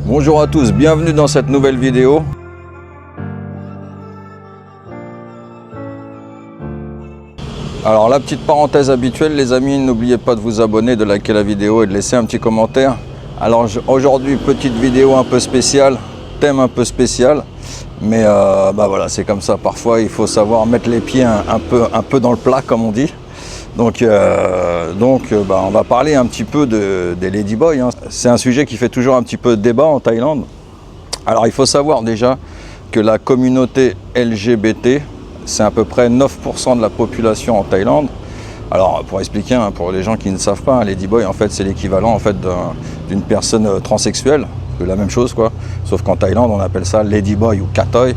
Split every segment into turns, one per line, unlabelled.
Bonjour à tous, bienvenue dans cette nouvelle vidéo. Alors la petite parenthèse habituelle les amis, n'oubliez pas de vous abonner, de liker la vidéo et de laisser un petit commentaire. Alors aujourd'hui petite vidéo un peu spéciale, thème un peu spécial, mais voilà, c'est comme ça, parfois il faut savoir mettre les pieds un peu dans le plat comme on dit. Donc on va parler un petit peu des ladyboys, hein. C'est un sujet qui fait toujours un petit peu de débat en Thaïlande. Alors il faut savoir déjà que la communauté LGBT, c'est à peu près 9% de la population en Thaïlande. Alors pour expliquer, hein, pour les gens qui ne savent pas, un ladyboy en fait c'est l'équivalent en fait d'une personne transsexuelle, c'est la même chose quoi. Sauf qu'en Thaïlande on appelle ça ladyboy ou kathoy.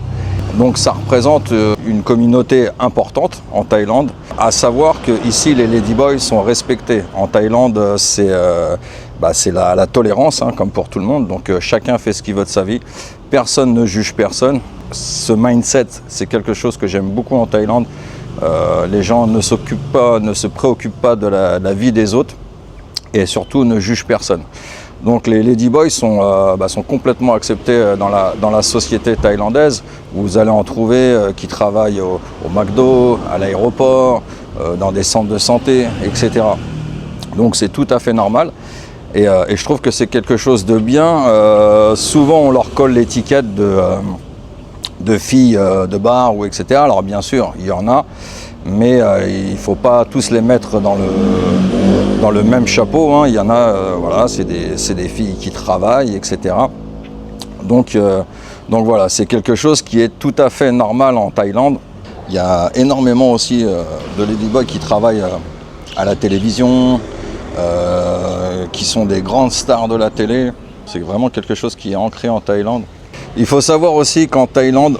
Donc ça représente une communauté importante en Thaïlande. À savoir que ici les ladyboys sont respectés. En Thaïlande c'est la tolérance, hein, comme pour tout le monde. Donc chacun fait ce qu'il veut de sa vie. Personne ne juge personne. Ce mindset, c'est quelque chose que j'aime beaucoup en Thaïlande. Les gens ne se préoccupent pas de la vie des autres et surtout ne jugent personne. Donc les ladyboys sont complètement acceptés dans la société thaïlandaise. Vous allez en trouver qui travaillent au McDo, à l'aéroport, dans des centres de santé, etc. Donc c'est tout à fait normal. Et je trouve que c'est quelque chose de bien. Souvent on leur colle l'étiquette de filles de bar ou etc. Alors bien sûr, il y en a, mais il ne faut pas tous les mettre dans le même chapeau, hein. Il y en a, voilà, c'est des filles qui travaillent, etc. Donc voilà, c'est quelque chose qui est tout à fait normal en Thaïlande. Il y a énormément aussi de ladyboys qui travaillent à la télévision, qui sont des grandes stars de la télé. C'est vraiment quelque chose qui est ancré en Thaïlande. Il faut savoir aussi qu'en Thaïlande,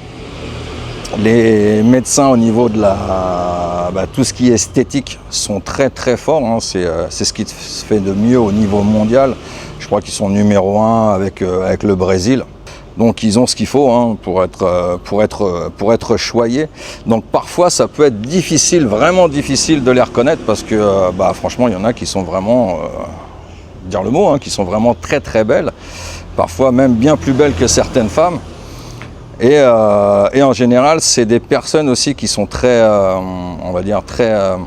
les médecins au niveau de tout ce qui est esthétique sont très très forts, hein. C'est ce qui se fait de mieux au niveau mondial. Je crois qu'ils sont numéro 1 avec le Brésil. Donc ils ont ce qu'il faut, hein, pour être choyés. Donc parfois ça peut être difficile, vraiment difficile de les reconnaître parce que franchement il y en a qui sont vraiment, dire le mot, hein, qui sont vraiment très très belles. Parfois même bien plus belles que certaines femmes. Et en général, c'est des personnes aussi qui sont très, on va dire, très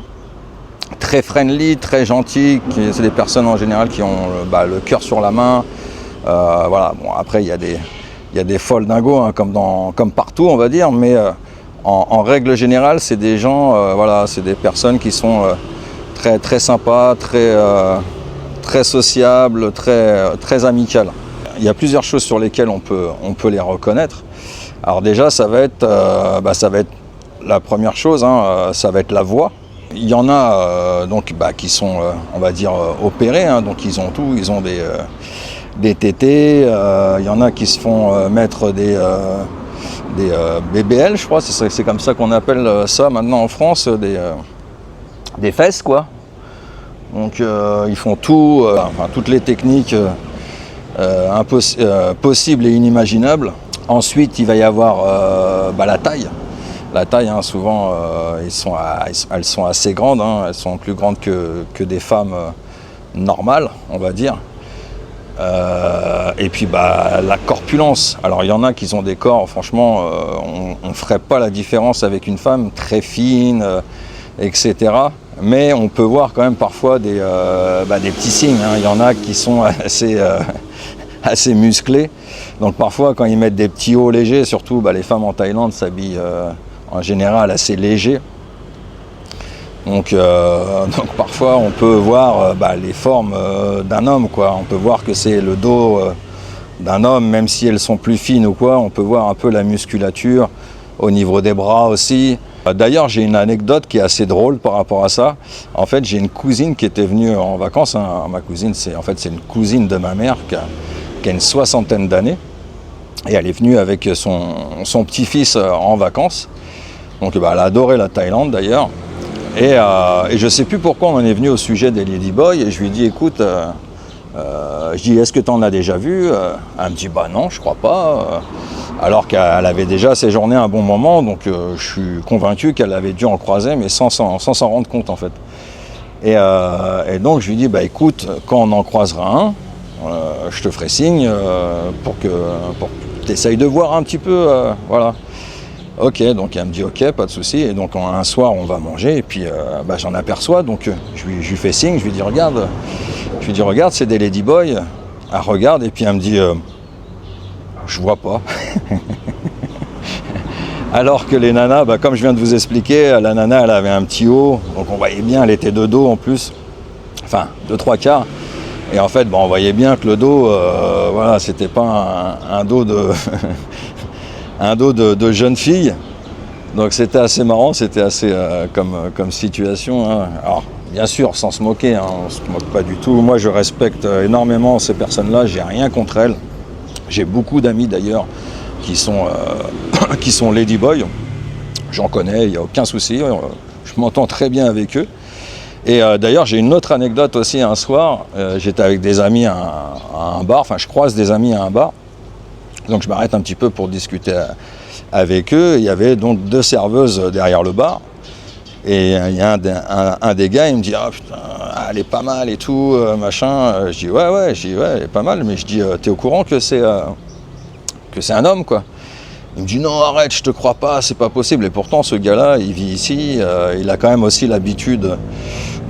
friendly, très gentilles. C'est des personnes en général qui ont le cœur sur la main. Voilà. Bon, après, il y a des folles dingos, hein, comme partout, on va dire. Mais en règle générale, c'est des gens, voilà, c'est des personnes qui sont très, très sympas, très sociables, très amicales. Il y a plusieurs choses sur lesquelles on peut les reconnaître. Alors déjà, ça va être la première chose, hein, ça va être la voix. Il y en a qui sont, on va dire, opérés, hein, donc ils ont tout, ils ont des tétés. Il y en a qui se font mettre des BBL, je crois, c'est comme ça qu'on appelle ça maintenant en France, des fesses, quoi. Donc ils font tout, toutes les techniques possibles et inimaginables. Ensuite, il va y avoir la taille. La taille, hein, souvent, elles sont assez grandes, hein, elles sont plus grandes que des femmes normales, on va dire. Et puis la corpulence. Alors il y en a qui ont des corps, franchement, on ne ferait pas la différence avec une femme très fine, etc. Mais on peut voir quand même parfois des petits signes, hein. Il y en a qui sont assez musclés. Donc parfois quand ils mettent des petits hauts légers, surtout les femmes en Thaïlande s'habillent en général assez léger. Donc parfois on peut voir les formes d'un homme, quoi. On peut voir que c'est le dos d'un homme, même si elles sont plus fines ou quoi. On peut voir un peu la musculature au niveau des bras aussi. D'ailleurs j'ai une anecdote qui est assez drôle par rapport à ça. En fait j'ai une cousine qui était venue en vacances, hein. Ma cousine c'est une cousine de ma mère qui a une 60aine d'années. Et elle est venue avec son petit-fils en vacances. Donc elle a adoré la Thaïlande d'ailleurs. Et je ne sais plus pourquoi on en est venu au sujet des ladyboys. Et je lui ai dit, écoute, je dis, est-ce que tu en as déjà vu? Elle me dit, non, je crois pas. Alors qu'elle avait déjà séjourné un bon moment. Donc je suis convaincu qu'elle avait dû en croiser, mais sans s'en rendre compte en fait. Et donc je lui dis, écoute, quand on en croisera un, je te ferai signe pour que tu essayes de voir un petit peu, voilà. Ok, donc elle me dit ok, pas de souci. Et donc un soir on va manger et puis j'en aperçois, donc je lui fais signe, je lui dis regarde, c'est des ladyboys. Elle regarde et puis elle me dit je vois pas. Alors que les nanas, comme je viens de vous expliquer, la nana elle avait un petit haut, donc on voyait bien, elle était de dos en plus, enfin de 3/4. Et en fait, on voyait bien que le dos, voilà, c'était pas un dos de un dos de jeune fille. Donc c'était assez marrant, c'était assez comme situation. Hein. Alors bien sûr, sans se moquer, hein, on se moque pas du tout. Moi, je respecte énormément ces personnes-là. J'ai rien contre elles. J'ai beaucoup d'amis d'ailleurs qui sont ladyboys. J'en connais, il n'y a aucun souci. Je m'entends très bien avec eux. Et d'ailleurs, j'ai une autre anecdote aussi. Un soir, j'étais avec des amis à un bar. Enfin, je croise des amis à un bar. Donc, je m'arrête un petit peu pour discuter avec eux. Il y avait donc 2 serveuses derrière le bar. Et il y a un des gars, il me dit ah putain, elle est pas mal et tout, machin. Je dis ouais, elle est pas mal. Mais je dis t'es au courant que c'est un homme, quoi. Il me dit non, arrête, je te crois pas, c'est pas possible. Et pourtant, ce gars-là, il vit ici, il a quand même aussi l'habitude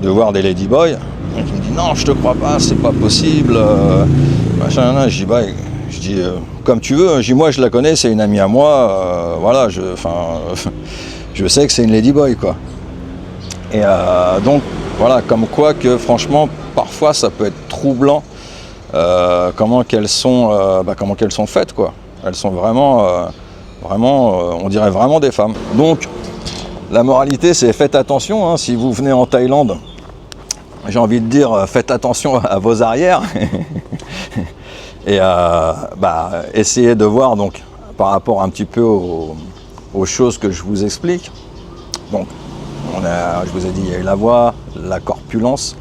de voir des ladyboys. Donc il me dit non, je te crois pas, c'est pas possible. Machin, je dis comme tu veux. Je dis moi, je la connais, c'est une amie à moi. Voilà, je sais que c'est une ladyboy, quoi. Et donc voilà, comme quoi que franchement, parfois, ça peut être troublant. Comment qu'elles sont faites, quoi. Elles sont vraiment, on dirait vraiment des femmes. Donc, la moralité, c'est faites attention, hein, si vous venez en Thaïlande, j'ai envie de dire, faites attention à vos arrières. Et essayez de voir, donc, par rapport un petit peu aux choses que je vous explique. Donc, je vous ai dit, il y a eu la voix, la corpulence,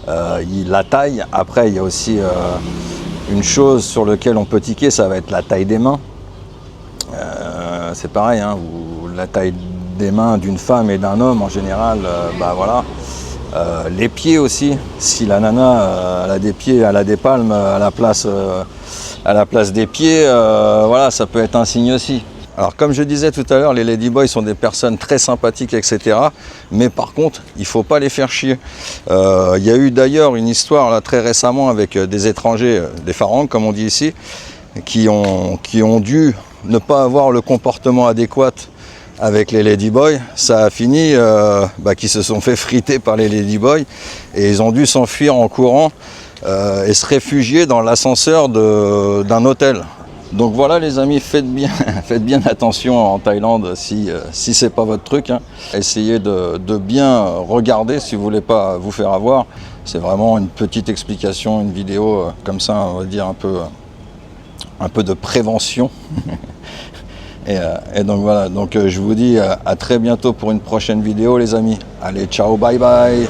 la taille. Après, il y a aussi une chose sur laquelle on peut tiquer, ça va être la taille des mains. C'est pareil, hein, la taille des mains d'une femme et d'un homme en général, voilà. Les pieds aussi, si la nana elle a des pieds, elle a des palmes à la place des pieds, voilà, ça peut être un signe aussi. Alors comme je disais tout à l'heure, les ladyboys sont des personnes très sympathiques, etc. Mais par contre, il ne faut pas les faire chier. Il y a eu d'ailleurs une histoire là, très récemment avec des étrangers, des pharaons comme on dit ici, qui ont dû ne pas avoir le comportement adéquat avec les ladyboys. Ça a fini qu'ils se sont fait friter par les ladyboys et ils ont dû s'enfuir en courant et se réfugier dans l'ascenseur d'un hôtel. Donc voilà les amis, faites bien attention en Thaïlande si c'est pas votre truc. Hein. Essayez de bien regarder si vous voulez pas vous faire avoir. C'est vraiment une petite explication, une vidéo comme ça, on va dire un peu de prévention. Et donc voilà, donc je vous dis à très bientôt pour une prochaine vidéo les amis. Allez, ciao, bye bye.